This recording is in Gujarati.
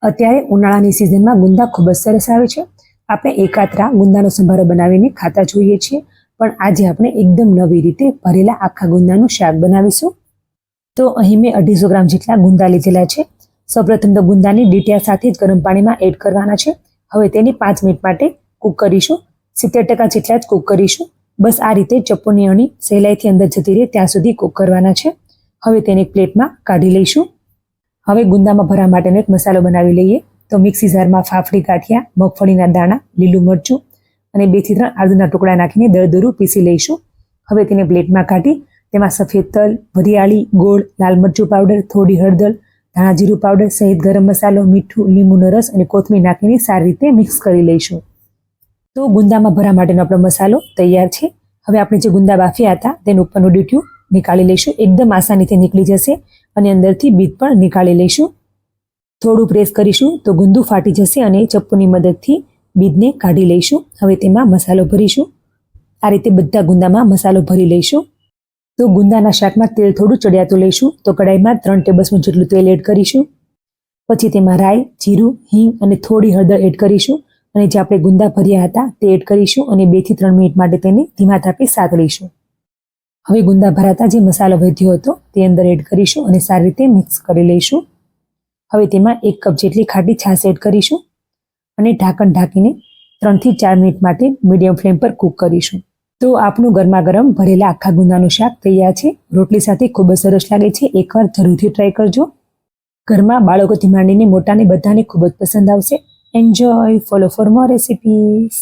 અત્યારે ઉનાળાની સિઝનમાં ગુંદા ખૂબ જ સરસ આવે છે. આપણે એકાત્રા ગુંદાનો સંભારો બનાવીને ખાતા જોઈએ છીએ, પણ આજે આપણે એકદમ નવી રીતે ભરેલા આખા ગુંદાનું શાક બનાવીશું. તો અહીં મેં 250 ગ્રામ જેટલા ગુંદા લીધેલા છે. સૌપ્રથમ તો ગુંદાની ડીટીયા સાથે જ ગરમ પાણીમાં એડ કરવાના છે. હવે તેને 5 મિનિટ માટે કૂક કરીશું. 70% જેટલા જ કૂક કરીશું. બસ આ રીતે ચપ્પુની અણી સહેલાઈથી અંદર જતી રહે ત્યાં સુધી કૂક કરવાના છે. હવે તેને એક પ્લેટમાં કાઢી લઈશું. હવે ગુંદામાં ભરવા માટેનો એક મસાલો બનાવી લઈએ. તો મિક્સી જારમાં ફાફડી ગાંઠિયા, મગફળીના દાણા, લીલું મરચું અને 2 થી 3 આદુના ટુકડા નાખીને દરદરું પીસી લઈશું. હવે તેને પ્લેટમાં કાઢી તેમાં સફેદ તલ, વરિયાળી, ગોળ, લાલ મરચું પાવડર, થોડી હળદર, ધાણા જીરું પાવડર સહિત ગરમ મસાલો, મીઠું, લીંબુનો રસ અને કોથમીર નાખીને સારી રીતે મિક્સ કરી લઈશું. તો ગુંદામાં ભરવા માટેનો આપણો મસાલો તૈયાર છે. હવે આપણે જે ગુંદા બાફ્યા હતા તેનું ઉપરનું ડીટીયું નીકાળી લઈશું. એકદમ આસાનીથી નીકળી જશે અને અંદરથી બીજ પણ નીકાળી લઈશું. થોડું પ્રેસ કરીશું તો ગુંદું ફાટી જશે અને ચપ્પુની મદદથી બીજને કાઢી લઈશું. હવે તેમાં મસાલો ભરીશું. આ રીતે બધા ગુંદામાં મસાલો ભરી લઈશું. તો ગુંદાના શાકમાં તેલ થોડું ચડિયાતું લઈશું. તો કડાઈમાં 3 ટેબલસ્પૂન જેટલું તેલ એડ કરીશું. પછી તેમાં રાઈ, જીરું, હિંગ અને થોડી હળદર એડ કરીશું અને જે આપણે ગુંદા ભર્યા હતા તે એડ કરીશું અને 2 થી 3 મિનિટ માટે તેને ધીમા તાપે સાતળીશું. હવે ગુંદા ભરાતા જે મસાલો વધ્યો હતો તે અંદર એડ કરીશું અને સારી રીતે મિક્સ કરી લઈશું. હવે તેમાં 1 કપ જેટલી ખાટી છાશ એડ કરીશું અને ઢાંકણ ઢાંકીને 3 થી 4 મિનિટ માટે મીડિયમ ફ્લેમ પર કૂક કરીશું. તો આપણું ગરમા ગરમ ભરેલા આખા ગુંદાનું શાક તૈયાર છે. રોટલી સાથે ખૂબ જ સરસ લાગે છે. એકવાર જરૂરથી ટ્રાય કરજો. ઘરમાં બાળકોથી માંડીને મોટાને બધાને ખૂબ જ પસંદ આવશે. Enjoy. Follow for more recipes.